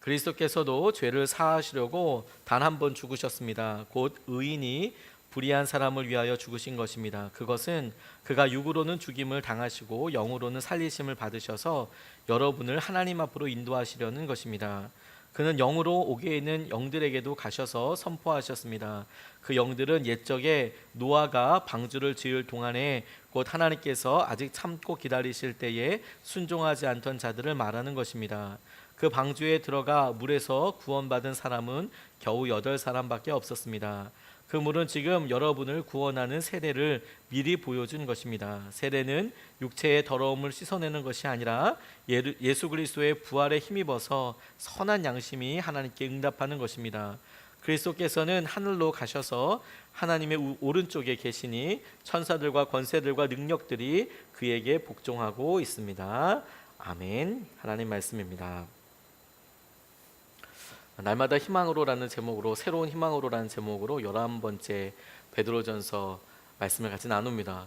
그리스도께서도 죄를 사하시려고 단 한 번 죽으셨습니다. 곧 의인이 불의한 사람을 위하여 죽으신 것입니다. 그것은 그가 육으로는 죽임을 당하시고 영으로는 살리심을 받으셔서 여러분을 하나님 앞으로 인도하시려는 것입니다. 그는 영으로 옥에 있는 영들에게도 가셔서 선포하셨습니다. 그 영들은 옛적에 노아가 방주를 지을 동안에 곧 하나님께서 아직 참고 기다리실 때에 순종하지 않던 자들을 말하는 것입니다. 그 방주에 들어가 물에서 구원받은 사람은 겨우 8사람밖에 없었습니다. 그 물은 지금 여러분을 구원하는 세례를 미리 보여준 것입니다. 세례는 육체의 더러움을 씻어내는 것이 아니라 예수 그리스도의 부활에 힘입어서 선한 양심이 하나님께 응답하는 것입니다. 그리스도께서는 하늘로 가셔서 하나님의 오른쪽에 계시니 천사들과 권세들과 능력들이 그에게 복종하고 있습니다. 아멘. 하나님 말씀입니다. 날마다 희망으로라는 제목으로, 새로운 희망으로라는 제목으로 11번째 베드로전서 말씀을 같이 나눕니다.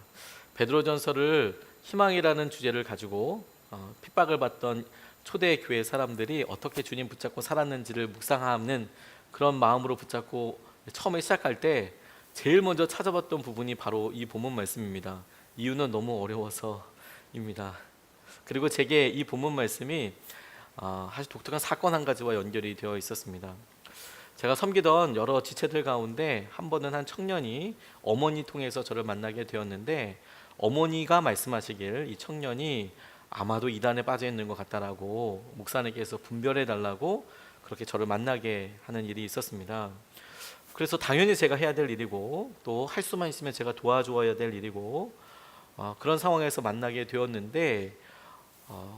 베드로전서를 희망이라는 주제를 가지고 핍박을 받던 초대 교회 사람들이 어떻게 주님 붙잡고 살았는지를 묵상하는 그런 마음으로 붙잡고 처음에 시작할 때 제일 먼저 찾아봤던 부분이 바로 이 본문 말씀입니다. 이유는 너무 어려워서입니다. 그리고 제게 이 본문 말씀이 아주 독특한 사건 한 가지와 연결이 되어 있었습니다. 제가 섬기던 여러 지체들 가운데 한 번은 한 청년이 어머니 통해서 저를 만나게 되었는데, 어머니가 말씀하시길 이 청년이 아마도 이단에 빠져 있는 것 같다라고 목사님께서 분별해 달라고 그렇게 저를 만나게 하는 일이 있었습니다. 그래서 당연히 제가 해야 될 일이고 또 할 수만 있으면 제가 도와줘야 될 일이고 그런 상황에서 만나게 되었는데,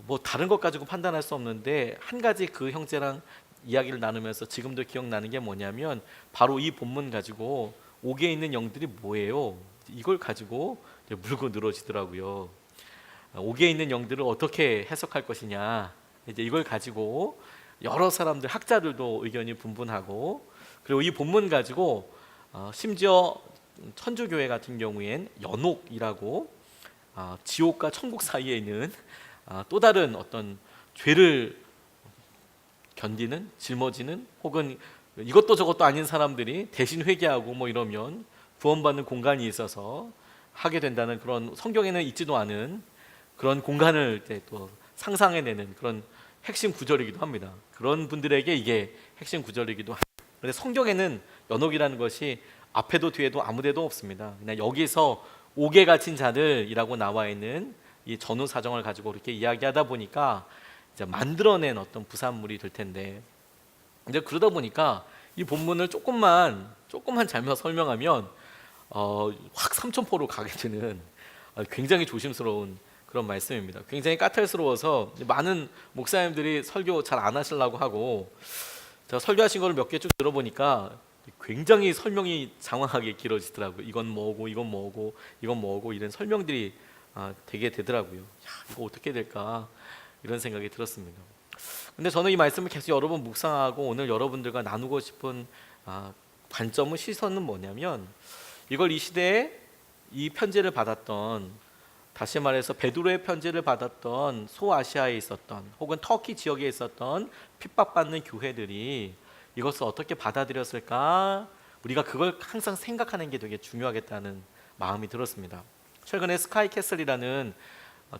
뭐 다른 것 가지고 판단할 수 없는데 한 가지 그 형제랑 이야기를 나누면서 지금도 기억나는 게 뭐냐면, 바로 이 본문 가지고 옥에 있는 영들이 뭐예요? 이걸 가지고 물고 늘어지더라고요. 옥에 있는 영들을 어떻게 해석할 것이냐, 이제 이걸 가지고 여러 사람들, 학자들도 의견이 분분하고, 그리고 이 본문 가지고 심지어 천주교회 같은 경우엔 연옥이라고 지옥과 천국 사이에 있는 또 다른 어떤 죄를 견디는, 짊어지는, 혹은 이것도 저것도 아닌 사람들이 대신 회개하고 뭐 이러면 구원받는 공간이 있어서 하게 된다는, 그런 성경에는 있지도 않은 그런 공간을 또 상상해내는 그런 핵심 구절이기도 합니다. 그런 분들에게 이게 핵심 구절이기도 합니다. 그런데 성경에는 연옥이라는 것이 앞에도 뒤에도 아무 데도 없습니다. 그냥 여기서 옥에 갇힌 자들이라고 나와 있는 이 전후 사정을 가지고 이렇게 이야기하다 보니까 이제 만들어낸 어떤 부산물이 될 텐데, 이제 그러다 보니까 이 본문을 조금만 잘못 설명하면 확 삼천포로 가게 되는 굉장히 조심스러운 그런 말씀입니다. 굉장히 까탈스러워서 많은 목사님들이 설교 잘 안 하시려고 하고, 제가 설교하신 거를 몇 개 쭉 들어보니까 굉장히 설명이 장황하게 길어지더라고요. 이건 뭐고 이건 뭐고 이건 뭐고 이런 설명들이 되게 되더라고요. 이거 어떻게 될까 이런 생각이 들었습니다. 근데 저는 이 말씀을 계속 여러 번 묵상하고 오늘 여러분들과 나누고 싶은 관점은, 시선은 뭐냐면, 이걸 이 시대에 이 편지를 받았던, 다시 말해서 베드로의 편지를 받았던 소아시아에 있었던 혹은 터키 지역에 있었던 핍박받는 교회들이 이것을 어떻게 받아들였을까, 우리가 그걸 항상 생각하는 게 되게 중요하겠다는 마음이 들었습니다. 최근에 스카이캐슬이라는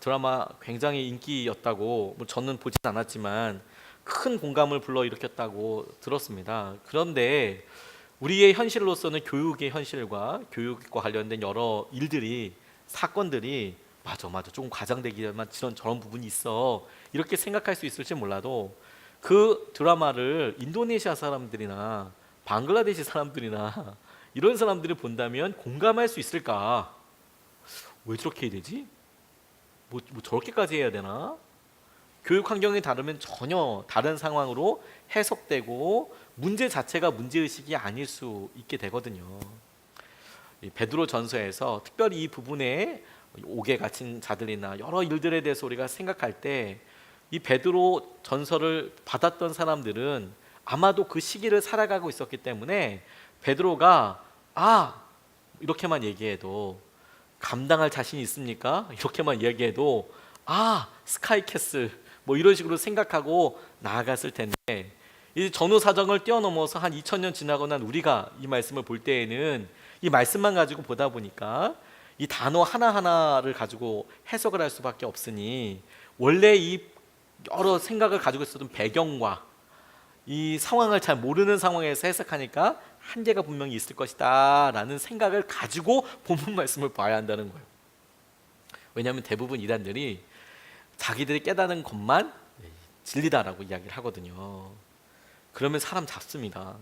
드라마 굉장히 인기였다고, 저는 보진 않았지만 큰 공감을 불러일으켰다고 들었습니다. 그런데 우리의 현실로서는 교육의 현실과 교육과 관련된 여러 일들이, 사건들이 맞아 조금 과장되기만 저런 부분이 있어 이렇게 생각할 수 있을지 몰라도, 그 드라마를 인도네시아 사람들이나 방글라데시 사람들이나 이런 사람들이 본다면 공감할 수 있을까? 왜 저렇게 해야 되지? 뭐 저렇게까지 해야 되나? 교육 환경이 다르면 전혀 다른 상황으로 해석되고 문제 자체가 문제의식이 아닐 수 있게 되거든요. 이 베드로 전서에서 특별히 이 부분에 옥에 갇힌 자들이나 여러 일들에 대해서 우리가 생각할 때, 이 베드로 전서를 받았던 사람들은 아마도 그 시기를 살아가고 있었기 때문에 베드로가 이렇게만 얘기해도 감당할 자신이 있습니까? 이렇게만 얘기해도 스카이캐슬 뭐 이런 식으로 생각하고 나아갔을 텐데, 이 전후 사정을 뛰어넘어서 한 2000년 지나고 난 우리가 이 말씀을 볼 때에는 이 말씀만 가지고 보다 보니까 이 단어 하나하나를 가지고 해석을 할 수밖에 없으니 원래 이 여러 생각을 가지고 있었던 배경과 이 상황을 잘 모르는 상황에서 해석하니까 한계가 분명히 있을 것이다 라는 생각을 가지고 본문 말씀을 봐야 한다는 거예요. 왜냐하면 대부분 이단들이 자기들이 깨닫는 것만 진리다라고 이야기를 하거든요. 그러면 사람 잡습니다.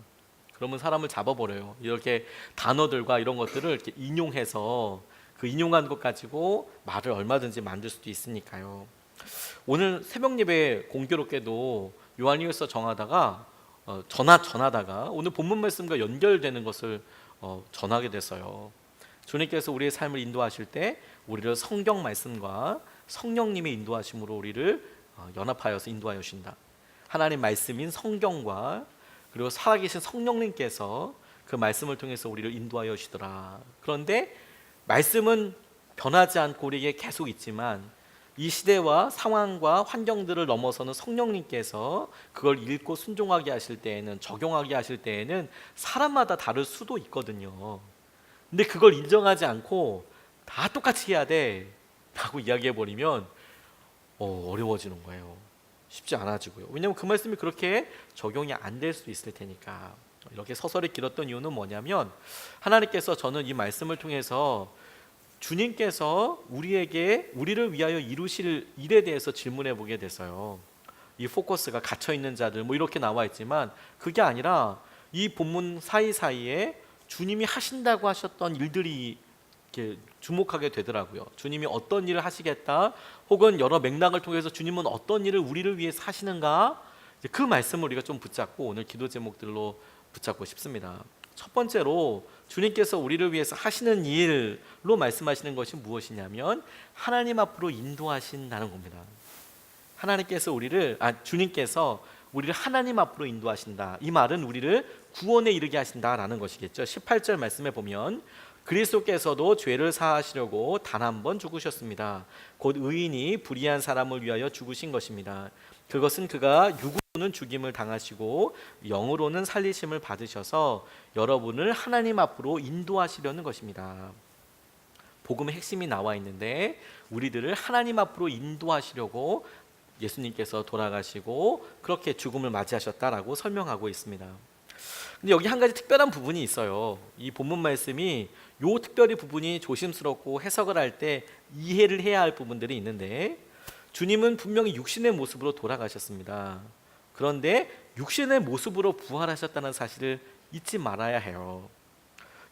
그러면 사람을 잡아버려요. 이렇게 단어들과 이런 것들을 이렇게 인용해서 그 인용한 것 가지고 말을 얼마든지 만들 수도 있으니까요. 오늘 새벽 예배 공교롭게도 요한일서 전하다가 오늘 본문 말씀과 연결되는 것을 전하게 됐어요. 주님께서 우리의 삶을 인도하실 때 우리를 성경 말씀과 성령님의 인도하심으로 우리를 연합하여서 인도하여 주신다. 하나님 말씀인 성경과 그리고 살아계신 성령님께서 그 말씀을 통해서 우리를 인도하여 주시더라. 그런데 말씀은 변하지 않고 우리에게 계속 있지만 이 시대와 상황과 환경들을 넘어서는 성령님께서 그걸 읽고 순종하게 하실 때에는, 적용하게 하실 때에는 사람마다 다를 수도 있거든요. 근데 그걸 인정하지 않고 다 똑같이 해야 돼 라고 이야기해버리면 어려워지는 거예요. 쉽지 않아지고요. 왜냐하면 그 말씀이 그렇게 적용이 안 될 수도 있을 테니까. 이렇게 서설이 길었던 이유는 뭐냐면 하나님께서 저는 이 말씀을 통해서 주님께서 우리를 위하여 이루실 일에 대해서 질문해 보게 됐어요. 이 포커스가 갇혀있는 자들 이렇게 나와 있지만 그게 아니라 이 본문 사이사이에 주님이 하신다고 하셨던 일들이 이렇게 주목하게 되더라고요. 주님이 어떤 일을 하시겠다, 혹은 여러 맥락을 통해서 주님은 어떤 일을 우리를 위해서 하시는가, 그 말씀을 우리가 좀 붙잡고 오늘 기도 제목들로 붙잡고 싶습니다. 첫 번째로 주님께서 우리를 위해서 하시는 일로 말씀하시는 것이 무엇이냐면 하나님 앞으로 인도하신다는 겁니다. 주님께서 우리를 하나님 앞으로 인도하신다. 이 말은 우리를 구원에 이르게 하신다라는 것이겠죠. 18절 말씀에 보면 그리스도께서도 죄를 사하시려고 단 한 번 죽으셨습니다. 곧 의인이 불의한 사람을 위하여 죽으신 것입니다. 그것은 그가 육으로는 죽임을 당하시고 영으로는 살리심을 받으셔서 여러분을 하나님 앞으로 인도하시려는 것입니다. 복음의 핵심이 나와 있는데 우리들을 하나님 앞으로 인도하시려고 예수님께서 돌아가시고 그렇게 죽음을 맞이하셨다라고 설명하고 있습니다. 근데 여기 한 가지 특별한 부분이 있어요. 이 본문 말씀이 요 특별히 부분이 조심스럽고 해석을 할 때 이해를 해야 할 부분들이 있는데 주님은 분명히 육신의 모습으로 돌아가셨습니다. 그런데 육신의 모습으로 부활하셨다는 사실을 잊지 말아야 해요.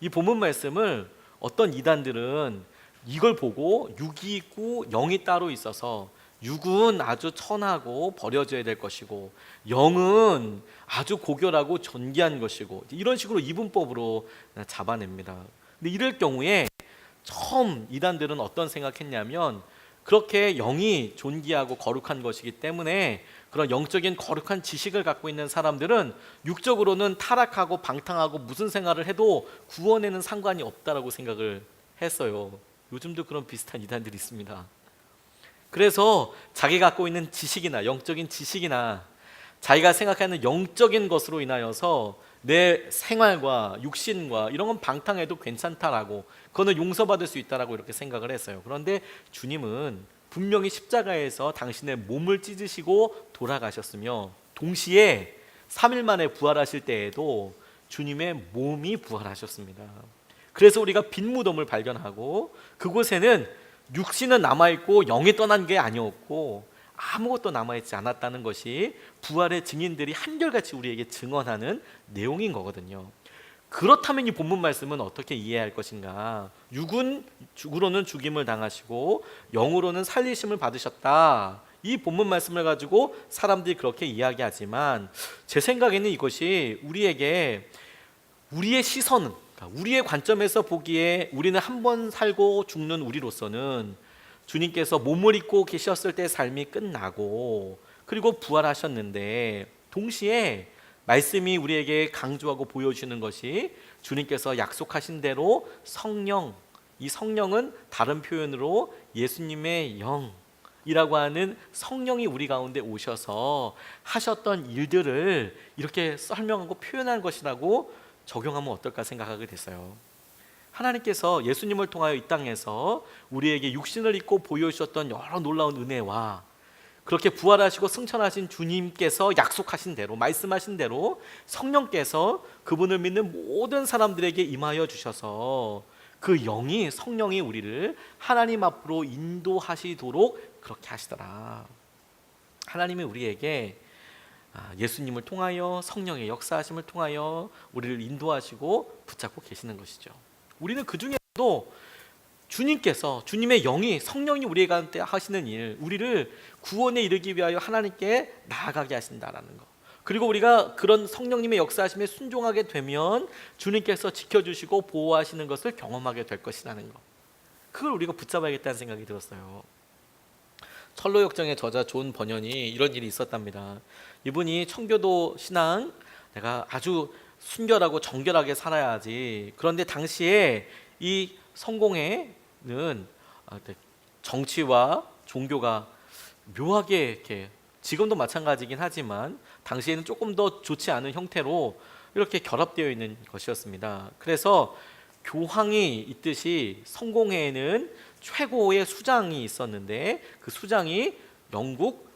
이 본문 말씀을 어떤 이단들은 이걸 보고 육이 있고 영이 따로 있어서 육은 아주 천하고 버려져야 될 것이고 영은 아주 고결하고 존귀한 것이고 이런 식으로 이분법으로 잡아냅니다. 근데 이럴 경우에 처음 이단들은 어떤 생각했냐면 그렇게 영이 존귀하고 거룩한 것이기 때문에 그런 영적인 거룩한 지식을 갖고 있는 사람들은 육적으로는 타락하고 방탕하고 무슨 생활을 해도 구원에는 상관이 없다라고 생각을 했어요. 요즘도 그런 비슷한 이단들이 있습니다. 그래서 자기가 갖고 있는 지식이나 영적인 지식이나 자기가 생각하는 영적인 것으로 인하여서 내 생활과 육신과 이런 건 방탕해도 괜찮다라고, 그거는 용서받을 수 있다라고 이렇게 생각을 했어요. 그런데 주님은 분명히 십자가에서 당신의 몸을 찢으시고 돌아가셨으며 동시에 3일 만에 부활하실 때에도 주님의 몸이 부활하셨습니다. 그래서 우리가 빈 무덤을 발견하고 그곳에는 육신은 남아있고 영이 떠난 게 아니었고 아무것도 남아있지 않았다는 것이 부활의 증인들이 한결같이 우리에게 증언하는 내용인 거거든요. 그렇다면 이 본문 말씀은 어떻게 이해할 것인가? 육으로는 죽임을 당하시고 영으로는 살리심을 받으셨다. 이 본문 말씀을 가지고 사람들이 그렇게 이야기하지만 제 생각에는 이것이 우리의 시선은, 우리의 관점에서 보기에 우리는 한 번 살고 죽는 우리로서는 주님께서 몸을 입고 계셨을 때 삶이 끝나고 그리고 부활하셨는데 동시에 말씀이 우리에게 강조하고 보여주는 것이 주님께서 약속하신 대로 성령, 이 성령은 다른 표현으로 예수님의 영, 이라고 하는 성령이 우리 가운데 오셔서 하셨던 일들을 이렇게 설명하고 표현한 것이라고 적용하면 어떨까 생각하게 됐어요. 하나님께서 예수님을 통하여 이 땅에서 우리에게 육신을 입고 보여주셨던 여러 놀라운 은혜와 그렇게 부활하시고 승천하신 주님께서 약속하신 대로, 말씀하신 대로 성령께서 그분을 믿는 모든 사람들에게 임하여 주셔서 그 영이, 성령이 우리를 하나님 앞으로 인도하시도록 그렇게 하시더라. 하나님이 우리에게 예수님을 통하여, 성령의 역사하심을 통하여 우리를 인도하시고 붙잡고 계시는 것이죠. 우리는 그 중에서도 주님께서, 주님의 영이, 성령이 우리에게 하시는 일, 우리를 구원에 이르기 위하여 하나님께 나아가게 하신다라는 것, 그리고 우리가 그런 성령님의 역사하심에 순종하게 되면 주님께서 지켜주시고 보호하시는 것을 경험하게 될 것이라는 것, 그걸 우리가 붙잡아야겠다는 생각이 들었어요. 철로역정의 저자 존 버년이 이런 일이 있었답니다. 이분이 청교도 신앙, 내가 아주 순결하고 정결하게 살아야지, 그런데 당시에 이 성공회는 정치와 종교가 묘하게 이렇게, 지금도 마찬가지긴 하지만 당시에는 조금 더 좋지 않은 형태로 이렇게 결합되어 있는 것이었습니다. 그래서 교황이 있듯이 성공회에는 최고의 수장이 있었는데 그 수장이 영국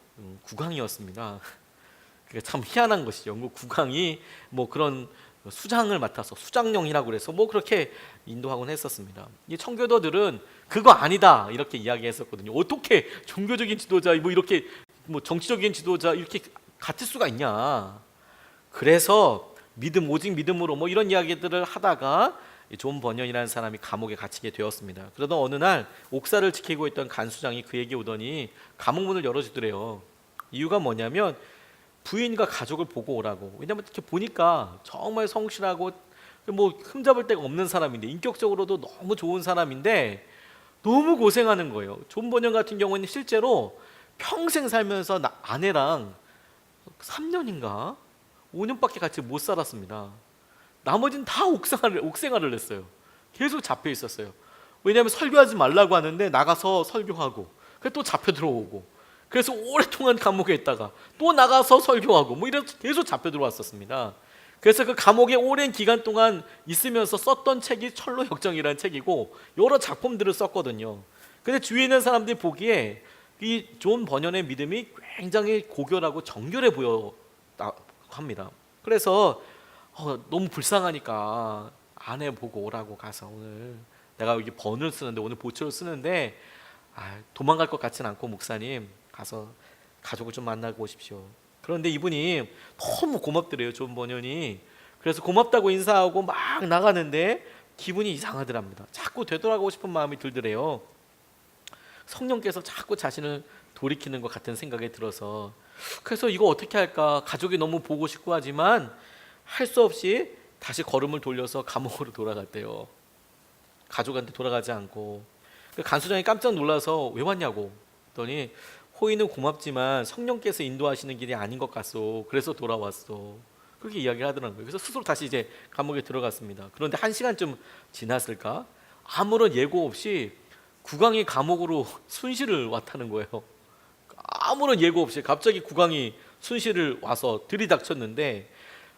국왕이었습니다. 그게 참 희한한 것이죠. 영국 국왕이 뭐 그런 수장을 맡아서 수장령이라고 그래서 뭐 그렇게 인도하곤 했었습니다. 이 청교도들은 그거 아니다 이렇게 이야기했었거든요. 어떻게 종교적인 지도자, 뭐 이렇게 뭐 정치적인 지도자 이렇게 같을 수가 있냐. 그래서 믿음, 오직 믿음으로 뭐 이런 이야기들을 하다가 존 버년이라는 사람이 감옥에 갇히게 되었습니다. 그러던 어느 날 옥사를 지키고 있던 간수장이 그에게 오더니 감옥 문을 열어주더래요. 이유가 뭐냐면 부인과 가족을 보고 오라고. 왜냐면 이렇게 보니까 정말 성실하고 뭐 흠잡을 데가 없는 사람인데, 인격적으로도 너무 좋은 사람인데 너무 고생하는 거예요. 존 버년 같은 경우는 실제로 평생 살면서 아내랑 3년인가 5년밖에 같이 못 살았습니다. 나머지는 다 옥생활을 했어요. 계속 잡혀 있었어요. 왜냐하면 설교하지 말라고 하는데 나가서 설교하고, 또 잡혀 들어오고, 그래서 오랫동안 감옥에 있다가 또 나가서 설교하고, 뭐 이래서 계속 잡혀 들어왔었습니다. 그래서 그 감옥에 오랜 기간 동안 있으면서 썼던 책이 철로역정이라는 책이고 여러 작품들을 썼거든요. 근데 주위에 있는 사람들이 보기에 이 존 버년의 믿음이 굉장히 고결하고 정결해 보였다고 합니다. 그래서 너무 불쌍하니까 아내 보고 오라고 가서, 오늘 내가 여기 번을 쓰는데, 오늘 보초를 쓰는데 도망갈 것 같진 않고 목사님 가서 가족을 좀 만나고 오십시오. 그런데 이분이 너무 고맙더래요, 존 버년이. 그래서 고맙다고 인사하고 막 나가는데 기분이 이상하더랍니다. 자꾸 되돌아가고 싶은 마음이 들더래요. 성령께서 자꾸 자신을 돌이키는 것 같은 생각이 들어서, 그래서 이거 어떻게 할까, 가족이 너무 보고 싶고 하지만 할 수 없이 다시 걸음을 돌려서 감옥으로 돌아갔대요. 가족한테 돌아가지 않고. 간수장이 깜짝 놀라서 왜 왔냐고 했더니, 호의는 고맙지만 성령께서 인도하시는 길이 아닌 것 같소. 그래서 돌아왔어. 그렇게 이야기를 하더라고요. 그래서 스스로 다시 이제 감옥에 들어갔습니다. 그런데 1시간쯤 지났을까? 아무런 예고 없이 국왕이 감옥으로 순실을 왔다는 거예요. 아무런 예고 없이 갑자기 국왕이 순실을 와서 들이닥쳤는데,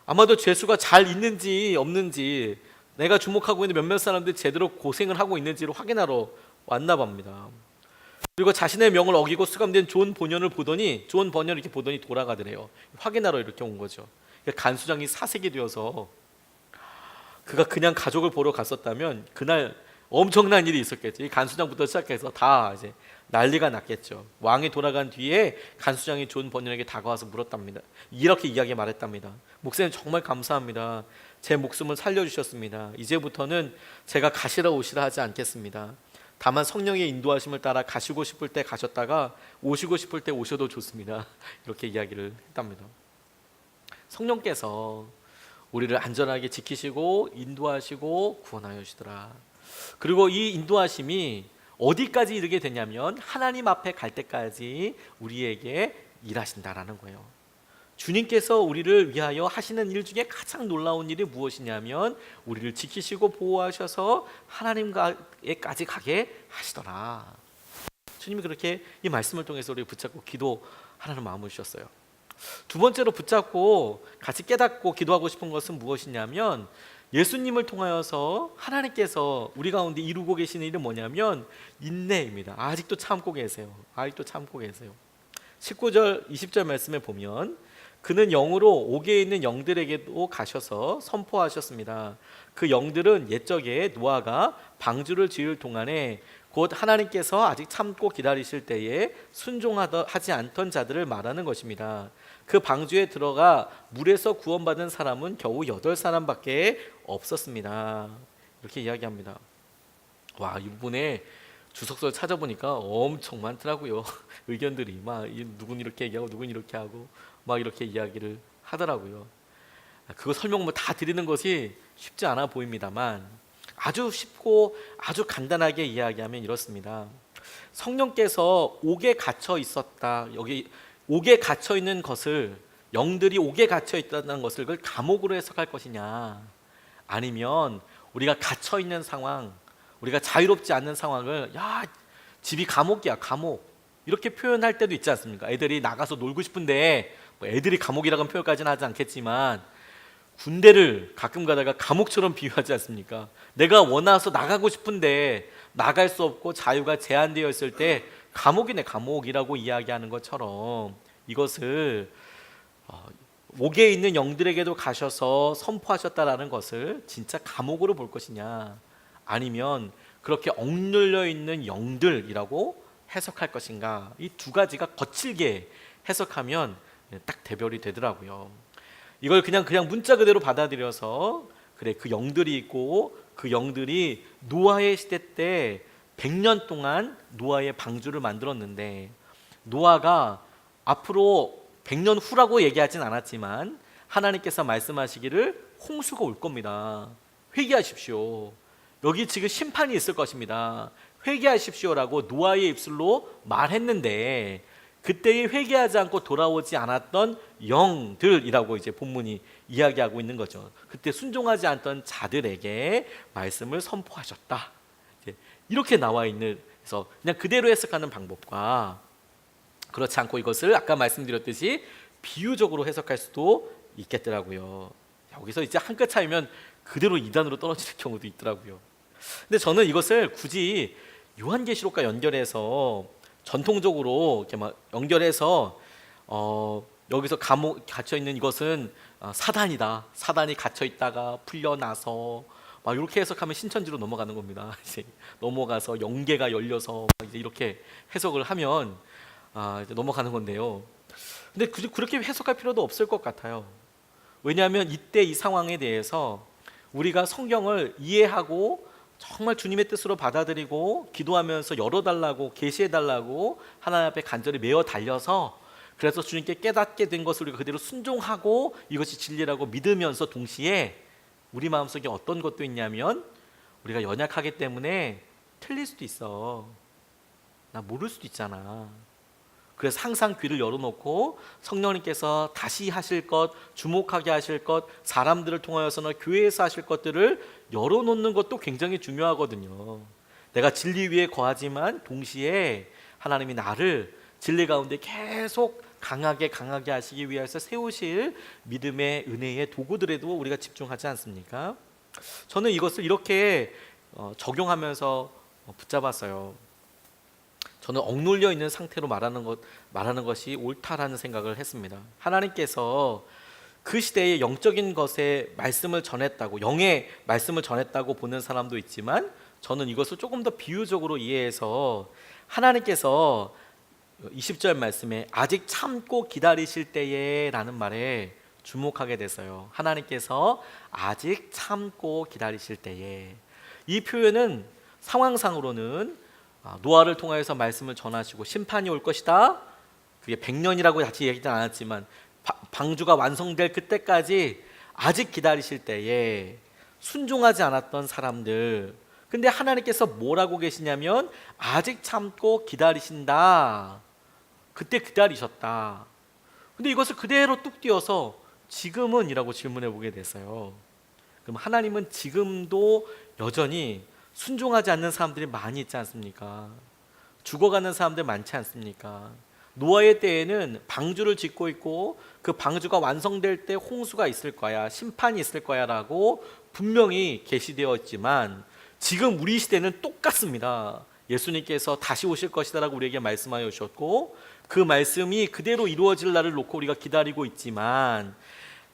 아마도 죄수가 잘 있는지 없는지, 내가 주목하고 있는 몇몇 사람들이 제대로 고생을 하고 있는지를 확인하러 왔나 봅니다. 그리고 자신의 명을 어기고 수감된 존 버년을 보더니, 존 버년을 이렇게 보더니 돌아가더래요. 확인하러 이렇게 온 거죠. 간수장이 사색이 되어서, 그가 그냥 가족을 보러 갔었다면 그날 엄청난 일이 있었겠죠. 이 간수장부터 시작해서 다 이제 난리가 났겠죠. 왕이 돌아간 뒤에 간수장이 존 버년에게 다가와서 물었답니다. 이렇게 이야기 말했답니다. 목사님 정말 감사합니다. 제 목숨을 살려주셨습니다. 이제부터는 제가 가시라 오시라 하지 않겠습니다. 다만 성령의 인도하심을 따라 가시고 싶을 때 가셨다가 오시고 싶을 때 오셔도 좋습니다. 이렇게 이야기를 했답니다. 성령께서 우리를 안전하게 지키시고 인도하시고 구원하여 주시더라. 그리고 이 인도하심이 어디까지 이르게 되냐면 하나님 앞에 갈 때까지 우리에게 일하신다라는 거예요. 주님께서 우리를 위하여 하시는 일 중에 가장 놀라운 일이 무엇이냐면 우리를 지키시고 보호하셔서 하나님께까지 가게 하시더라. 주님이 그렇게 이 말씀을 통해서 우리 붙잡고 기도하라는 마음을 주셨어요. 두 번째로 붙잡고 같이 깨닫고 기도하고 싶은 것은 무엇이냐면, 예수님을 통하여서 하나님께서 우리 가운데 이루고 계시는 일은 뭐냐면 인내입니다. 아직도 참고 계세요. 아직도 참고 계세요. 19절 20절 말씀에 보면, 그는 영으로 옥에 있는 영들에게도 가셔서 선포하셨습니다. 그 영들은 옛적에 노아가 방주를 지을 동안에 곧 하나님께서 아직 참고 기다리실 때에 순종하지 않던 자들을 말하는 것입니다. 그 방주에 들어가 물에서 구원받은 사람은 겨우 8사람밖에 없었습니다. 이렇게 이야기합니다. 와, 이 부분에 주석서를 찾아보니까 엄청 많더라고요. 의견들이 막 누군 이렇게 얘기하고 누군 이렇게 하고 막 이렇게 이야기를 하더라고요. 그거 설명 뭐 다 드리는 것이 쉽지 않아 보입니다만, 아주 쉽고 아주 간단하게 이야기하면 이렇습니다. 성령께서 옥에 갇혀 있었다. 여기 옥에 갇혀 있는 것을, 영들이 옥에 갇혀 있다는 것을 그걸 감옥으로 해석할 것이냐, 아니면 우리가 갇혀 있는 상황, 우리가 자유롭지 않는 상황을 야, 집이 감옥이야, 감옥, 이렇게 표현할 때도 있지 않습니까? 애들이 나가서 놀고 싶은데, 뭐 애들이 감옥이라고는 표현까지는 하지 않겠지만 군대를 가끔 가다가 감옥처럼 비유하지 않습니까? 내가 원해서 나가고 싶은데 나갈 수 없고 자유가 제한되어 있을 때 감옥이네, 감옥이라고 이야기하는 것처럼, 이것을 옥에 있는 영들에게도 가셔서 선포하셨다라는 것을 진짜 감옥으로 볼 것이냐, 아니면 그렇게 억눌려 있는 영들이라고 해석할 것인가, 이 두 가지가 거칠게 해석하면 딱 대별이 되더라고요. 이걸 그냥 문자 그대로 받아들여서, 그래, 그 영들이 있고 그 영들이 노아의 시대 때 100년 동안 노아의 방주를 만들었는데, 노아가 앞으로 100년 후라고 얘기하진 않았지만 하나님께서 말씀하시기를 홍수가 올 겁니다. 회개하십시오. 여기 지금 심판이 있을 것입니다. 회개하십시오라고 노아의 입술로 말했는데, 그때에 회개하지 않고 돌아오지 않았던 영들이라고 이제 본문이 이야기하고 있는 거죠. 그때 순종하지 않던 자들에게 말씀을 선포하셨다. 이렇게 나와 있는, 그래서 그냥 그대로 해석하는 방법과, 그렇지 않고 이것을 아까 말씀드렸듯이 비유적으로 해석할 수도 있겠더라고요. 여기서 이제 한 끗 차이면 그대로 이단으로 떨어지는 경우도 있더라고요. 근데 저는 이것을 굳이 요한계시록과 연결해서, 전통적으로 이렇게 막 연결해서 여기서 감옥 갇혀 있는 이것은 사단이다, 사단이 갇혀 있다가 풀려나서 막 이렇게 해석하면 신천지로 넘어가는 겁니다. 이제 넘어가서 영계가 열려서 이제 이렇게 해석을 하면 이제 넘어가는 건데요. 근데 그렇게 해석할 필요도 없을 것 같아요. 왜냐하면 이때 이 상황에 대해서 우리가 성경을 이해하고 정말 주님의 뜻으로 받아들이고 기도하면서 열어달라고, 계시해달라고 하나님 앞에 간절히 메어 달려서, 그래서 주님께 깨닫게 된 것을 우리가 그대로 순종하고 이것이 진리라고 믿으면서, 동시에 우리 마음속에 어떤 것도 있냐면, 우리가 연약하기 때문에 틀릴 수도 있어, 나 모를 수도 있잖아. 그래서 항상 귀를 열어놓고 성령님께서 다시 하실 것, 주목하게 하실 것, 사람들을 통하여서는 교회에서 하실 것들을 열어놓는 것도 굉장히 중요하거든요. 내가 진리 위에 거하지만 동시에 하나님이 나를 진리 가운데 계속 강하게 하시기 위해서 세우실 믿음의 은혜의 도구들에도 우리가 집중하지 않습니까? 저는 이것을 이렇게 적용하면서 붙잡았어요. 저는 억눌려 있는 상태로 말하는 것이 옳다라는 생각을 했습니다. 하나님께서 그 시대의 영적인 것에 말씀을 전했다고, 영의 말씀을 전했다고 보는 사람도 있지만, 저는 이것을 조금 더 비유적으로 이해해서 하나님께서 20절 말씀에 아직 참고 기다리실 때에 라는 말에 주목하게 됐어요. 하나님께서 아직 참고 기다리실 때에, 이 표현은 상황상으로는 노아를 통하여서 말씀을 전하시고 심판이 올 것이다, 그게 100년이라고 같이 얘기하지 않았지만 방주가 완성될 그때까지 아직 기다리실 때에 순종하지 않았던 사람들, 근데 하나님께서 뭐라고 계시냐면 아직 참고 기다리신다, 그때 기다리셨다. 근데 이것을 그대로 뚝 띄어서 지금은 이라고 질문해 보게 됐어요. 그럼 하나님은 지금도 여전히 순종하지 않는 사람들이 많이 있지 않습니까? 죽어가는 사람들 많지 않습니까? 노아의 때에는 방주를 짓고 있고 그 방주가 완성될 때 홍수가 있을 거야, 심판이 있을 거야 라고 분명히 계시되어 있지만 지금 우리 시대는 똑같습니다. 예수님께서 다시 오실 것이다 라고 우리에게 말씀하여 주셨고 그 말씀이 그대로 이루어질 날을 놓고 우리가 기다리고 있지만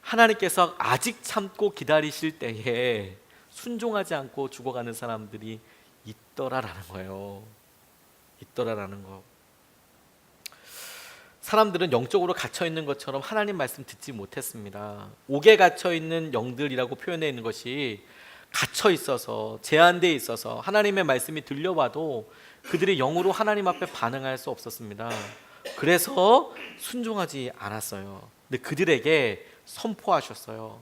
하나님께서 아직 참고 기다리실 때에 순종하지 않고 죽어가는 사람들이 있더라라는 거예요. 있더라라는 거. 사람들은 영적으로 갇혀 있는 것처럼 하나님 말씀 듣지 못했습니다. 옥에 갇혀 있는 영들이라고 표현되어 있는 것이 갇혀 있어서 제한되어 있어서 하나님의 말씀이 들려와도 그들이 영으로 하나님 앞에 반응할 수 없었습니다. 그래서 순종하지 않았어요. 근데 그들에게 선포하셨어요.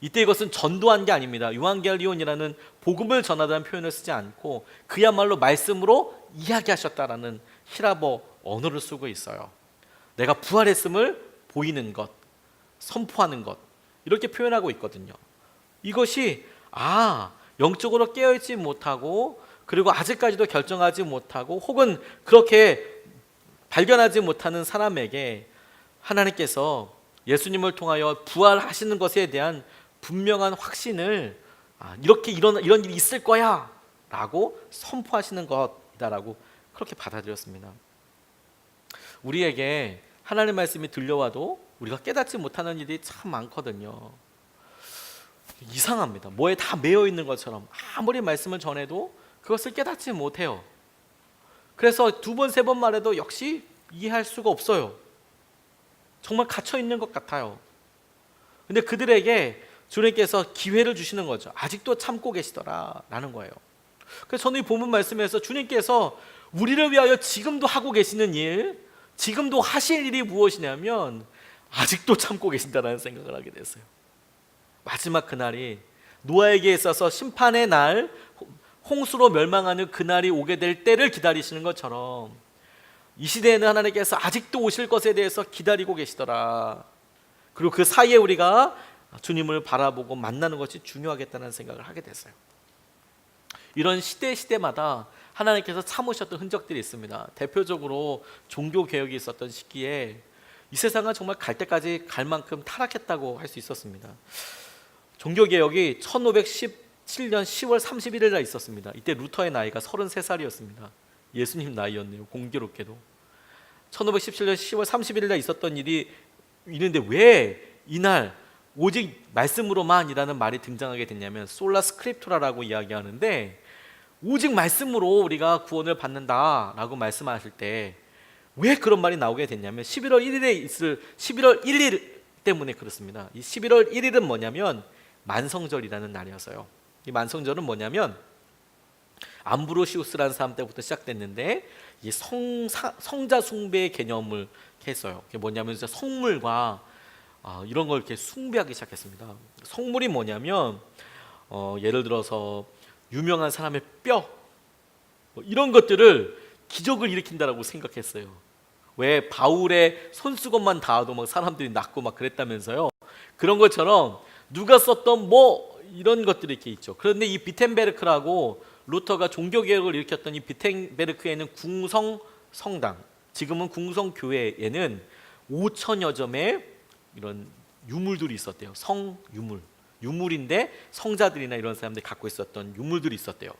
이때 이것은 전도한 게 아닙니다. 유앙겔리온이라는 복음을 전하다는 표현을 쓰지 않고 그야말로 말씀으로 이야기하셨다라는 히라보 언어를 쓰고 있어요. 내가 부활했음을 보이는 것, 선포하는 것 이렇게 표현하고 있거든요. 이것이 영적으로 깨어있지 못하고 그리고 아직까지도 결정하지 못하고 혹은 그렇게 발견하지 못하는 사람에게 하나님께서 예수님을 통하여 부활하시는 것에 대한 분명한 확신을 이렇게 이런 일이 있을 거야 라고 선포하시는 것이다라고 그렇게 받아들였습니다. 우리에게 하나님의 말씀이 들려와도 우리가 깨닫지 못하는 일이 참 많거든요. 이상합니다. 뭐에 다 매여 있는 것처럼 아무리 말씀을 전해도 그것을 깨닫지 못해요. 그래서 두 번, 세 번 말해도 역시 이해할 수가 없어요. 정말 갇혀 있는 것 같아요. 근데 그들에게 주님께서 기회를 주시는 거죠. 아직도 참고 계시더라 라는 거예요. 그래서 저는 이 본문 말씀에서 주님께서 우리를 위하여 지금도 하고 계시는 일, 지금도 하실 일이 무엇이냐면 아직도 참고 계신다라는 생각을 하게 됐어요. 마지막 그날이 노아에게 있어서 심판의 날, 홍수로 멸망하는 그날이 오게 될 때를 기다리시는 것처럼 이 시대에는 하나님께서 아직도 오실 것에 대해서 기다리고 계시더라. 그리고 그 사이에 우리가 주님을 바라보고 만나는 것이 중요하겠다는 생각을 하게 됐어요. 이런 시대마다 하나님께서 참으셨던 흔적들이 있습니다. 대표적으로 종교개혁이 있었던 시기에 이 세상은 정말 갈 때까지 갈 만큼 타락했다고 할 수 있었습니다. 종교개혁이 1517년 10월 31일 날 있었습니다. 이때 루터의 나이가 33살이었습니다. 예수님 나이였네요. 공교롭게도 1517년 10월 31일 날 있었던 일이 있는데 왜 이날 오직 말씀으로만이라는 말이 등장하게 됐냐면 솔라 스크립투라라고 이야기하는데 오직 말씀으로 우리가 구원을 받는다라고 말씀하실 때 왜 그런 말이 나오게 됐냐면 11월 1일에 있을 11월 1일 때문에 그렇습니다. 이 11월 1일은 뭐냐면 만성절이라는 날이어서요. 이 만성절은 뭐냐면 암브로시우스라는 사람 때부터 시작됐는데 이 성자 숭배의 개념을 했어요. 그게 뭐냐면 성물과 이런 걸 이렇게 숭배하기 시작했습니다. 성물이 뭐냐면 예를 들어서 유명한 사람의 뼈 이런 것들을 기적을 일으킨다라고 생각했어요. 왜 바울의 손수건만 닿아도 막 사람들이 낫고 막 그랬다면서요. 그런 것처럼 누가 썼던 뭐 이런 것들이 이렇게 있죠. 그런데 이 비텐베르크라고 루터가 종교개혁을 일으켰던 이 비텐베르크에는 궁성 성당, 지금은 궁성 교회에는 5천여 점의 이런 유물들이 있었대요. 성유물, 유물인데 성자들이나 이런 사람들이 갖고 있었던 유물들이 있었대요.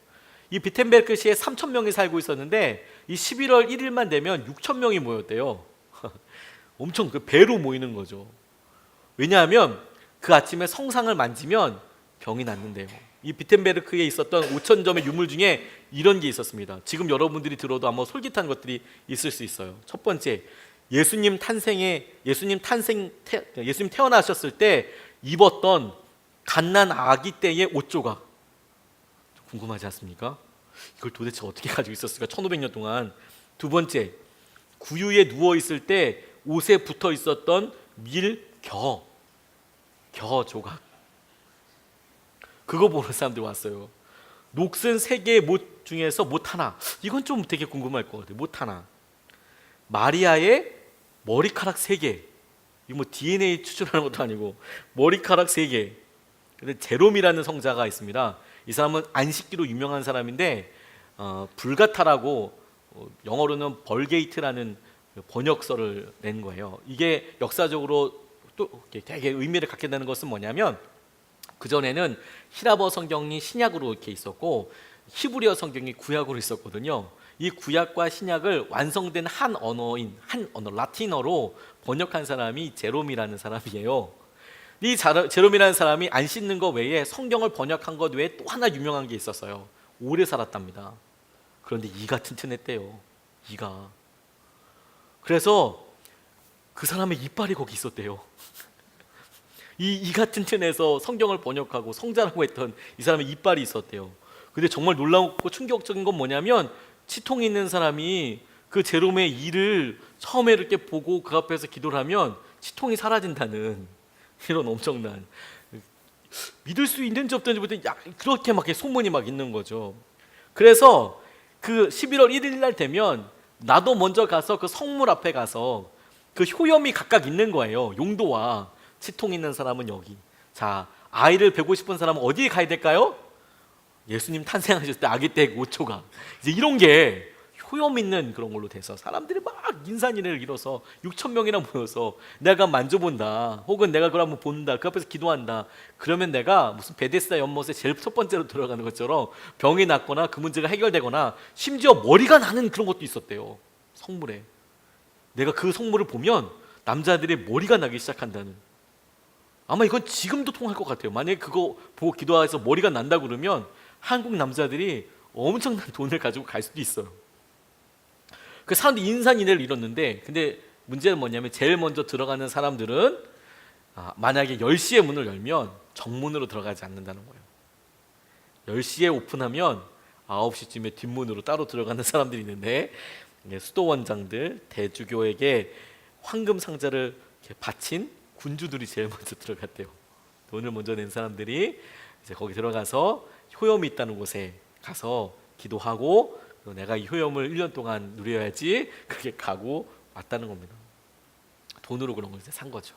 이 비텐베르크 시에 3,000명이 살고 있었는데 이 11월 1일만 되면 6,000명이 모였대요. 엄청 그 배로 모이는 거죠. 왜냐하면 그 아침에 성상을 만지면 병이 낫는데요. 이 비텐베르크에 있었던 5,000점의 유물 중에 이런 게 있었습니다. 지금 여러분들이 들어도 아마 솔깃한 것들이 있을 수 있어요. 첫 번째, 예수님 태어나셨을 때 입었던 갓난 아기 때의 옷 조각. 궁금하지 않습니까? 이걸 도대체 어떻게 가지고 있었을까? 1500년 동안. 두 번째, 구유에 누워 있을 때 옷에 붙어 있었던 밀겨 조각. 그거 보는 사람들이 왔어요. 녹슨 3개의 못 중에서 못 하나. 이건 좀 되게 궁금할 것 같아요. 못 하나. 마리아의 머리카락 3개. 이거 뭐 DNA 추출하는 것도 아니고 머리카락 3개. 근데 제롬이라는 성자가 있습니다. 이 사람은 안식기로 유명한 사람인데 불가타라고 영어로는 벌게이트라는 번역서를 낸 거예요. 이게 역사적으로 또 되게 의미를 갖게 되는 것은 뭐냐면, 그 전에는 히라버 성경이 신약으로 이렇게 있었고 히브리어 성경이 구약으로 있었거든요. 이 구약과 신약을 완성된 한 언어 라틴어로 번역한 사람이 제롬이라는 사람이에요. 이 제롬이라는 사람이 안 씻는 것 외에 성경을 번역한 것 외에 또 하나 유명한 게 있었어요. 오래 살았답니다. 그런데 이가 튼튼했대요. 이가. 그래서 그 사람의 이빨이 거기 있었대요. 이가 튼튼해서 성경을 번역하고 성자라고 했던 이 사람의 이빨이 있었대요. 근데 정말 놀랍고 충격적인 건 뭐냐면, 치통이 있는 사람이 그 제롬의 이를 처음에 이렇게 보고 그 앞에서 기도를 하면 치통이 사라진다는 이런 엄청난, 믿을 수 있는지 없는지 그렇게 막 소문이 막 있는 거죠. 그래서 그 11월 1일 날 되면 나도 먼저 가서 그 성물 앞에 가서 그 효염이 각각 있는 거예요. 용도와 치통 있는 사람은 여기. 자, 아이를 베고 싶은 사람은 어디에 가야 될까요? 예수님 탄생하셨을 때 아기 때 5초가 이제 이런 게 효염 있는 그런 걸로 돼서 사람들이 막 인산인해를 이뤄서 6천 명이나 모여서 내가 만져본다, 혹은 내가 그걸 한번 본다, 그 앞에서 기도한다. 그러면 내가 무슨 베데스다 연못에 제일 첫 번째로 들어가는 것처럼 병이 낫거나 그 문제가 해결되거나 심지어 머리가 나는 그런 것도 있었대요. 성물에. 내가 그 성물을 보면 남자들의 머리가 나기 시작한다는. 아마 이건 지금도 통할 것 같아요. 만약에 그거 보고 기도해서 머리가 난다 그러면 한국 남자들이 엄청난 돈을 가지고 갈 수도 있어요. 그 사람들이 인산인해를 이뤘는데, 근데 문제는 뭐냐면 제일 먼저 들어가는 사람들은 만약에 10시에 문을 열면 정문으로 들어가지 않는다는 거예요. 10시에 오픈하면 9시쯤에 뒷문으로 따로 들어가는 사람들이 있는데, 수도원장들, 대주교에게 황금 상자를 바친 군주들이 제일 먼저 들어갔대요. 돈을 먼저 낸 사람들이 이제 거기 들어가서 효염이 있다는 곳에 가서 기도하고, 내가 이 효염을 1년 동안 누려야지, 그렇게 가고 왔다는 겁니다. 돈으로 그런 걸 이제 산 거죠.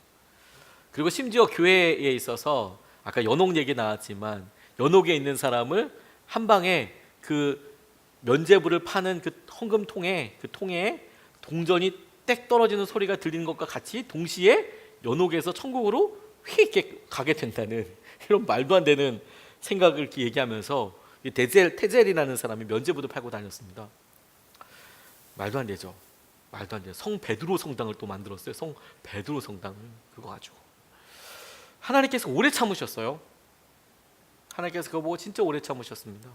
그리고 심지어 교회에 있어서 아까 연옥 얘기 나왔지만, 연옥에 있는 사람을 한 방에 그 면제부를 파는 그 헌금통에, 그 통에 동전이 땡 떨어지는 소리가 들리는 것과 같이 동시에 연옥에서 천국으로 휙 이렇게 가게 된다는 이런 말도 안 되는 생각을 이렇게 얘기하면서 테젤이라는 사람이 면제부도 팔고 다녔습니다. 말도 안 되죠. 말도 안 돼요. 성 베드로 성당을 또 만들었어요. 성 베드로 성당을 그거 가지고. 하나님께서 오래 참으셨어요. 하나님께서 그거 보고 진짜 오래 참으셨습니다.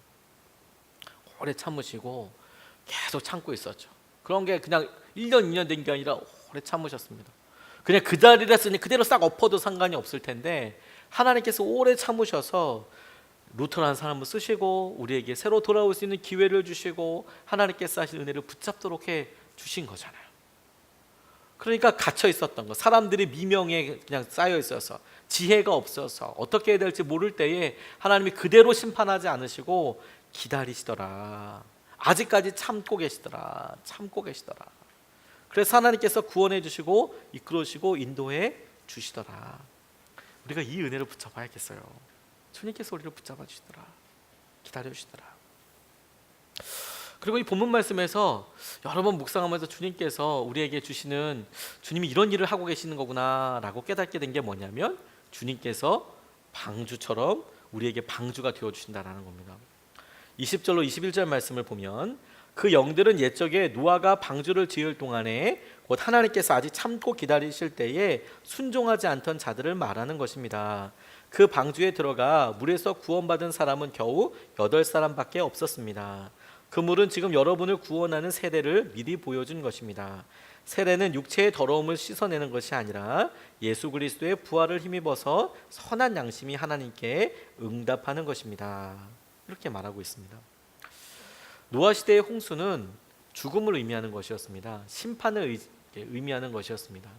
오래 참으시고 계속 참고 있었죠. 그런 게 그냥 1년, 2년 된 게 아니라 오래 참으셨습니다. 그냥 그 자리를 했으니 그대로 싹 엎어도 상관이 없을 텐데, 하나님께서 오래 참으셔서 루터라는 사람을 쓰시고 우리에게 새로 돌아올 수 있는 기회를 주시고 하나님께서 하신 은혜를 붙잡도록 해 주신 거잖아요. 그러니까 갇혀 있었던 거, 사람들의 미명에 그냥 쌓여 있어서 지혜가 없어서 어떻게 해야 될지 모를 때에 하나님이 그대로 심판하지 않으시고 기다리시더라. 아직까지 참고 계시더라. 참고 계시더라. 그래서 하나님께서 구원해 주시고 이끌어주시고 인도해 주시더라. 우리가 이 은혜를 붙잡아야겠어요. 주님께서 우리를 붙잡아 주시더라. 기다려 주시더라. 그리고 이 본문 말씀에서 여러 번 묵상하면서 주님께서 우리에게 주시는, 주님이 이런 일을 하고 계시는 거구나 라고 깨닫게 된 게 뭐냐면, 주님께서 방주처럼 우리에게 방주가 되어 주신다라는 겁니다. 20절로 21절 말씀을 보면, 그 영들은 옛적에 노아가 방주를 지을 동안에 곧 하나님께서 아직 참고 기다리실 때에 순종하지 않던 자들을 말하는 것입니다. 그 방주에 들어가 물에서 구원받은 사람은 겨우 8사람밖에 없었습니다. 그 물은 지금 여러분을 구원하는 세례를 미리 보여준 것입니다. 세례는 육체의 더러움을 씻어내는 것이 아니라 예수 그리스도의 부활을 힘입어서 선한 양심이 하나님께 응답하는 것입니다. 이렇게 말하고 있습니다. 노아 시대의 홍수는 죽음을 의미하는 것이었습니다. 심판을 의미하는 것이었습니다.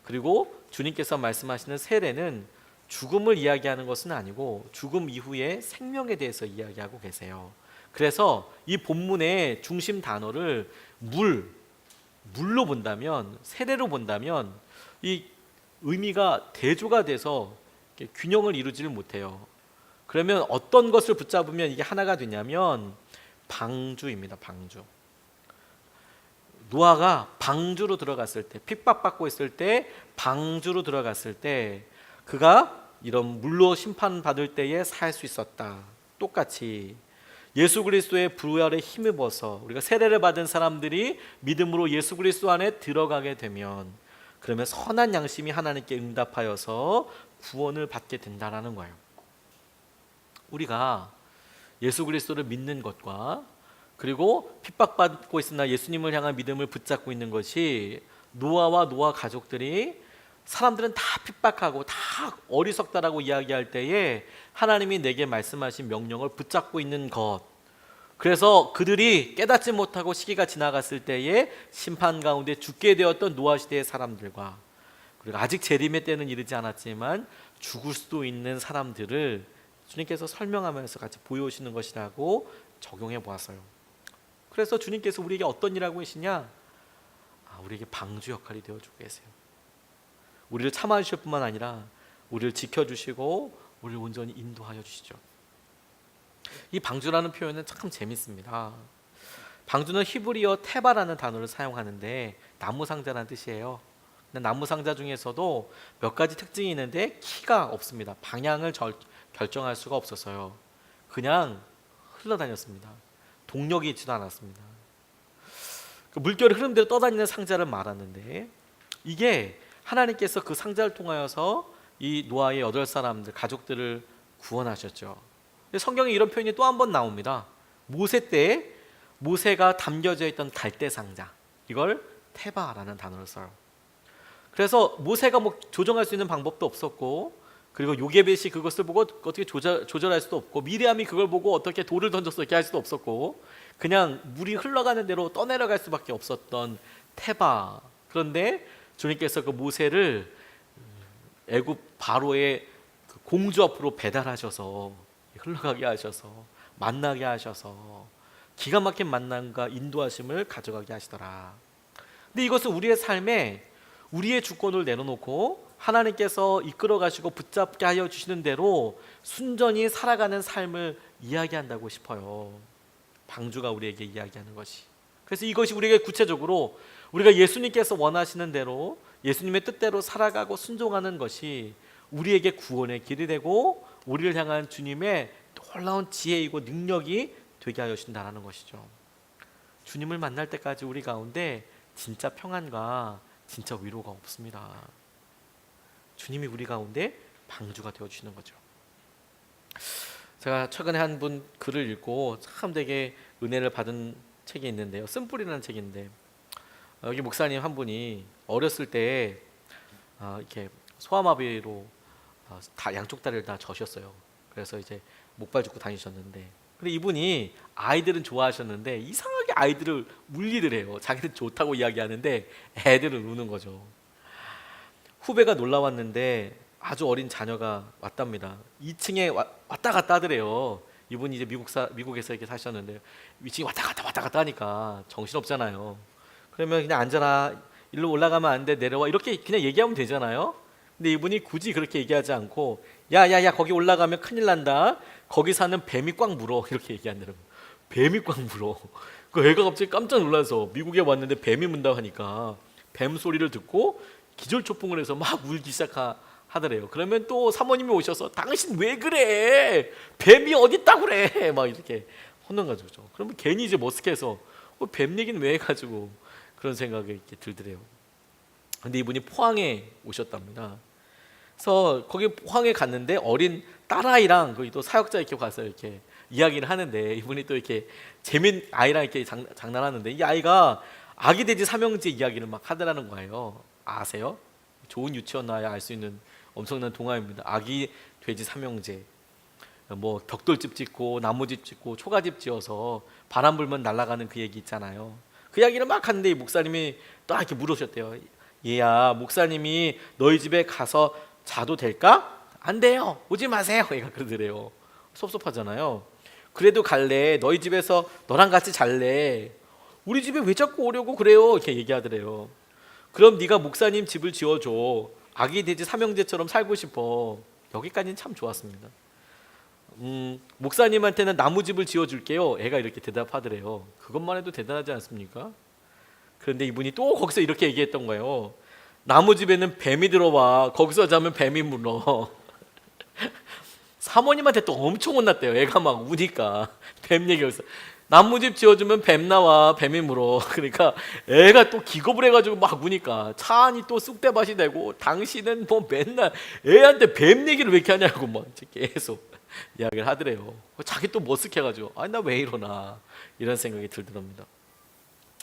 그리고 주님께서 말씀하시는 세례는 죽음을 이야기하는 것은 아니고 죽음 이후의 생명에 대해서 이야기하고 계세요. 그래서 이 본문의 중심 단어를 물로 본다면, 세례로 본다면 이 의미가 대조가 돼서 균형을 이루지를 못해요. 그러면 어떤 것을 붙잡으면 이게 하나가 되냐면 방주입니다. 방주. 노아가 방주로 들어갔을 때, 핍박받고 있을 때 방주로 들어갔을 때 그가 이런 물로 심판받을 때에 살 수 있었다. 똑같이 예수 그리스도의 부활에 힘입어서 우리가 세례를 받은 사람들이 믿음으로 예수 그리스도 안에 들어가게 되면, 그러면 선한 양심이 하나님께 응답하여서 구원을 받게 된다라는 거예요. 우리가 예수 그리스도를 믿는 것과 그리고 핍박받고 있으나 예수님을 향한 믿음을 붙잡고 있는 것이, 노아와 노아 가족들이, 사람들은 다 핍박하고 다 어리석다라고 이야기할 때에 하나님이 내게 말씀하신 명령을 붙잡고 있는 것, 그래서 그들이 깨닫지 못하고 시기가 지나갔을 때에 심판 가운데 죽게 되었던 노아 시대의 사람들과, 그리고 아직 재림의 때는 이르지 않았지만 죽을 수도 있는 사람들을 주님께서 설명하면서 같이 보여오시는 것이라고 적용해 보았어요. 그래서 주님께서 우리에게 어떤 일하고 계시냐? 우리에게 방주 역할이 되어주고 계세요. 우리를 참아주실 뿐만 아니라 우리를 지켜주시고 우리를 온전히 인도하여 주시죠. 이 방주라는 표현은 참 재밌습니다. 방주는 히브리어 테바라는 단어를 사용하는데 나무 상자라는 뜻이에요. 나무 상자 중에서도 몇 가지 특징이 있는데 키가 없습니다. 방향을 결정할 수가 없어서요. 그냥 흘러다녔습니다. 동력이 있지도 않았습니다. 물결의 흐름대로 떠다니는 상자를 말하는데, 이게 하나님께서 그 상자를 통하여서 이 노아의 8사람들 가족들을 구원하셨죠. 성경에 이런 표현이 또 한 번 나옵니다. 모세 때 모세가 담겨져 있던 갈대 상자, 이걸 테바라는 단어를 써요. 그래서 모세가 조정할 수 있는 방법도 없었고, 그리고 요게벳이 그것을 보고 어떻게 조절할 수도 없고, 미리암이 그걸 보고 어떻게 돌을 던져서 이렇게 할 수도 없었고, 그냥 물이 흘러가는 대로 떠내려갈 수밖에 없었던 테바. 그런데 주님께서 그 모세를 애굽 바로의 그 공주 앞으로 배달하셔서, 흘러가게 하셔서, 만나게 하셔서 기가 막힌 만남과 인도하심을 가져가게 하시더라. 근데 이것은 우리의 삶에 우리의 주권을 내려놓고 하나님께서 이끌어 가시고 붙잡게 하여 주시는 대로 순전히 살아가는 삶을 이야기한다고 싶어요. 방주가 우리에게 이야기하는 것이. 그래서 이것이 우리에게 구체적으로 우리가 예수님께서 원하시는 대로, 예수님의 뜻대로 살아가고 순종하는 것이 우리에게 구원의 길이 되고 우리를 향한 주님의 놀라운 지혜이고 능력이 되게 하여 주신다는 것이죠. 주님을 만날 때까지 우리 가운데 진짜 평안과 진짜 위로가 없습니다. 주님이 우리 가운데 방주가 되어주시는 거죠. 제가 최근에 한 분 글을 읽고 참 되게 은혜를 받은 책이 있는데요, 쓴뿌리라는 책인데, 여기 목사님 한 분이 어렸을 때 이렇게 소아마비로 다 양쪽 다리를 다 저셨어요. 그래서 이제 목발 짚고 다니셨는데, 근데 이분이 아이들은 좋아하셨는데 이상하게 아이들을 물리더래요. 자기는 좋다고 이야기하는데 애들은 우는 거죠. 후배가 놀러 왔는데 아주 어린 자녀가 왔답니다. 2층에 왔다 갔다 하더래요. 이분이 이제 미국에서 이렇게 사셨는데 2층에 왔다 갔다 하니까 정신없잖아요. 그러면 그냥 앉아라, 일로 올라가면 안 돼, 내려와, 이렇게 그냥 얘기하면 되잖아요. 근데 이분이 굳이 그렇게 얘기하지 않고, 야야야, 거기 올라가면 큰일 난다, 거기 사는 뱀이 꽉 물어, 이렇게 얘기한다는 거예요. 뱀이 꽉 물어. 그 애가 갑자기 깜짝 놀라서 미국에 왔는데 뱀이 문다고 하니까 뱀 소리를 듣고 기절초풍을 해서 막 울기 시작하더래요. 그러면 또 사모님이 오셔서 당신 왜 그래, 뱀이 어딨다고 그래, 막 이렇게 혼난가지고. 그러면 괜히 이제 머쓱해서 뱀 얘기는 왜 해가지고 그런 생각이 이렇게 들더래요. 근데 이분이 포항에 오셨답니다. 그래서 거기 포항에 갔는데 어린 딸아이랑 거기 또 사역자 이렇게 가서 이렇게 이야기를 하는데, 이분이 또 이렇게 아이랑 이렇게 장난하는데, 이 아이가 아기 돼지 삼형제 이야기를 막 하더라는 거예요. 아세요? 좋은 유치원 나야 알 수 있는 엄청난 동화입니다. 아기 돼지 삼형제. 뭐 벽돌집 짓고 나무집 짓고 초가집 지어서 바람 불면 날아가는 그 얘기 있잖아요. 그 이야기를 막 하는데 이 목사님이 또 이렇게 물으셨대요. 얘야, 목사님이 너희 집에 가서 자도 될까? 안 돼요, 오지 마세요. 얘가 그러더래요. 섭섭하잖아요. 그래도 갈래, 너희 집에서 너랑 같이 잘래. 우리 집에 왜 자꾸 오려고 그래요, 이렇게 얘기하더래요. 그럼 네가 목사님 집을 지어줘, 아기 돼지 삼형제처럼 살고 싶어. 여기까지는 참 좋았습니다. 목사님한테는 나무집을 지어줄게요, 애가 이렇게 대답하더래요. 그것만 해도 대단하지 않습니까? 그런데 이분이 또 거기서 이렇게 얘기했던 거예요. 나무집에는 뱀이 들어와. 거기서 자면 뱀이 물어. 사모님한테 또 엄청 혼났대요. 애가 막 우니까 뱀 얘기해서 나무집 지어주면 뱀 나와, 뱀이 물어. 그러니까 애가 또 기겁을 해가지고 막 우니까 차 안이 또 쑥대밭이 되고, 당신은 뭐 맨날 애한테 뱀 얘기를 왜 이렇게 하냐고 막 계속 이야기를 하더래요. 자기 또 머쓱해가지고 아니 나 왜 이러나 이런 생각이 들더랍니다.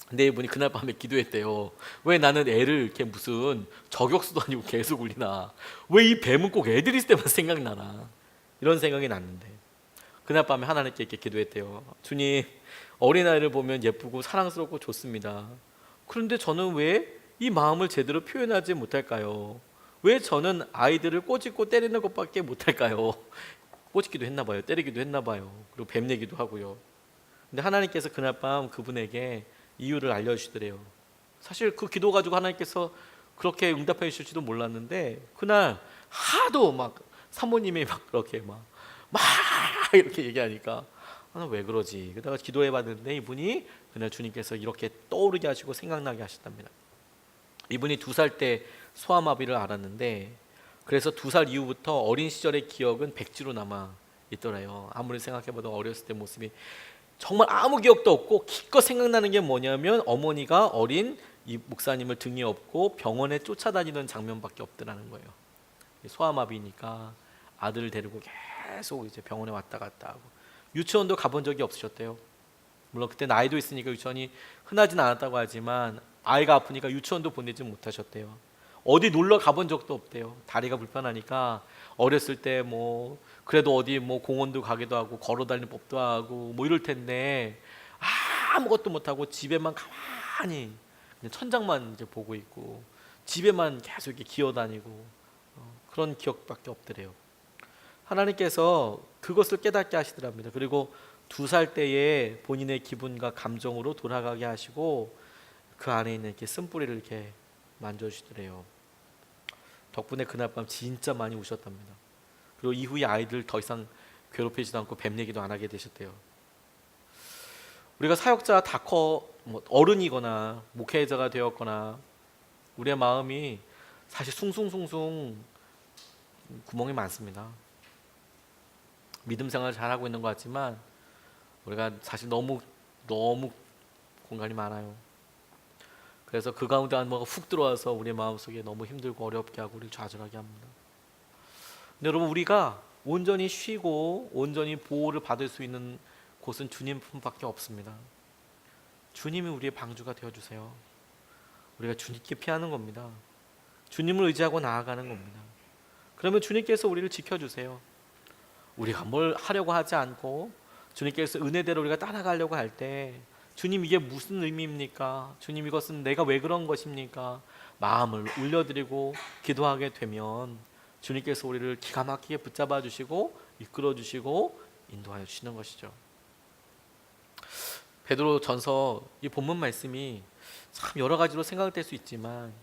근데 이분이 그날 밤에 기도했대요. 왜 나는 애를 이렇게 무슨 저격수도 아니고 계속 울리나, 왜 이 뱀은 꼭 애들 있을 때만 생각나나, 이런 생각이 났는데 그날 밤에 하나님께 이렇게 기도했대요. 주님, 어린아이를 보면 예쁘고 사랑스럽고 좋습니다. 그런데 저는 왜 이 마음을 제대로 표현하지 못할까요? 왜 저는 아이들을 꼬집고 때리는 것밖에 못할까요? 꼬집기도 했나 봐요. 때리기도 했나 봐요. 그리고 뱀 내기도 하고요. 근데 하나님께서 그날 밤 그분에게 이유를 알려주시더래요. 사실 그 기도 가지고 하나님께서 그렇게 응답해 주실지도 몰랐는데, 그날 하도 막 사모님이 막 그렇게 막 이렇게 얘기하니까 나 왜 그러지? 그러다가 기도해 봤는데 이분이 그날 주님께서 이렇게 떠오르게 하시고 생각나게 하셨답니다. 이분이 2살 때 소아마비를 앓았는데, 그래서 2살 이후부터 어린 시절의 기억은 백지로 남아 있더래요. 아무리 생각해봐도 어렸을 때 모습이 정말 아무 기억도 없고, 기껏 생각나는 게 뭐냐면 어머니가 어린 이 목사님을 등에 업고 병원에 쫓아다니는 장면밖에 없더라는 거예요. 소아마비니까 아들을 데리고 계속 이제 병원에 왔다 갔다 하고, 유치원도 가본 적이 없으셨대요. 물론 그때 나이도 있으니까 유치원이 흔하진 않았다고 하지만 아이가 아프니까 유치원도 보내지 못하셨대요. 어디 놀러 가본 적도 없대요. 다리가 불편하니까 어렸을 때 뭐 그래도 어디 뭐 공원도 가기도 하고 걸어 다니는 법도 하고 뭐 이럴 텐데 아무것도 못하고 집에만 가만히 그냥 천장만 이제 보고 있고 집에만 계속 이렇게 기어다니고 그런 기억밖에 없더래요. 하나님께서 그것을 깨닫게 하시더랍니다. 그리고 2살 때에 본인의 기분과 감정으로 돌아가게 하시고 그 안에 있는 이렇게 쓴뿌리를 이렇게 만져주시더래요. 덕분에 그날 밤 진짜 많이 우셨답니다. 그리고 이후에 아이들 더 이상 괴롭히지도 않고 뱀 얘기도 안 하게 되셨대요. 우리가 사역자 다 뭐 어른이거나 목회자가 되었거나 우리의 마음이 사실 숭숭숭숭 구멍이 많습니다. 믿음 생활을 잘하고 있는 것 같지만 우리가 사실 너무 공간이 많아요. 그래서 그 가운데 한 뭐가 훅 들어와서 우리 마음속에 너무 힘들고 어렵게 하고 우리를 좌절하게 합니다. 근데 여러분, 우리가 온전히 쉬고 온전히 보호를 받을 수 있는 곳은 주님 품밖에 없습니다. 주님이 우리의 방주가 되어주세요. 우리가 주님께 피하는 겁니다. 주님을 의지하고 나아가는 겁니다. 그러면 주님께서 우리를 지켜주세요. 우리가 뭘 하려고 하지 않고 주님께서 은혜대로 우리가 따라가려고 할 때, 주님 이게 무슨 의미입니까? 주님 이것은 내가 왜 그런 것입니까? 마음을 울려드리고 기도하게 되면 주님께서 우리를 기가 막히게 붙잡아 주시고 이끌어 주시고 인도하여 주시는 것이죠. 베드로전서 이 본문 말씀이 참 여러 가지로 생각될 수 있지만,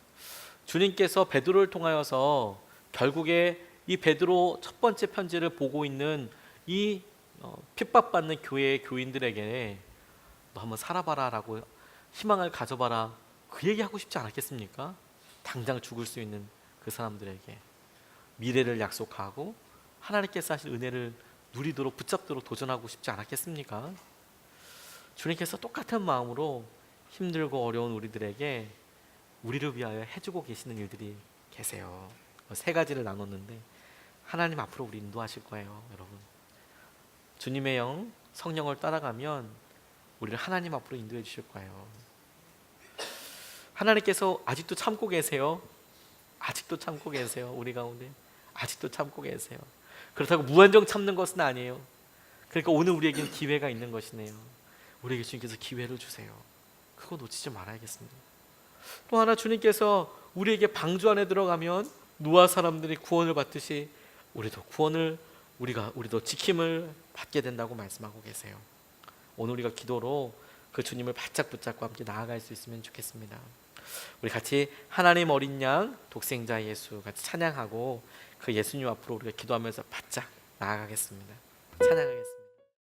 주님께서 베드로를 통하여서 결국에 이 베드로 첫 번째 편지를 보고 있는 이 핍박받는 교회의 교인들에게 너 한번 살아봐라 라고, 희망을 가져봐라, 그 얘기하고 싶지 않았겠습니까? 당장 죽을 수 있는 그 사람들에게 미래를 약속하고 하나님께서 하실 은혜를 누리도록 붙잡도록 도전하고 싶지 않았겠습니까? 주님께서 똑같은 마음으로 힘들고 어려운 우리들에게 우리를 위하여 해주고 계시는 일들이 계세요. 3가지를 나눴는데 하나님 앞으로 우리 인도하실 거예요. 여러분, 주님의 영, 성령을 따라가면 우리를 하나님 앞으로 인도해 주실 거예요. 하나님께서 아직도 참고 계세요. 아직도 참고 계세요. 우리 가운데 아직도 참고 계세요. 그렇다고 무한정 참는 것은 아니에요. 그러니까 오늘 우리에게는 기회가 있는 것이네요. 우리에게 주님께서 기회를 주세요. 그거 놓치지 말아야겠습니다. 또 하나, 주님께서 우리에게 방주 안에 들어가면 노아 사람들이 구원을 받듯이 우리도 지킴을 받게 된다고 말씀하고 계세요. 오늘 우리가 기도로 그 주님을 바짝 붙잡고 함께 나아갈 수 있으면 좋겠습니다. 우리 같이 하나님 어린 양 독생자 예수 같이 찬양하고 그 예수님 앞으로 우리가 기도하면서 바짝 나아가겠습니다. 찬양하겠습니다.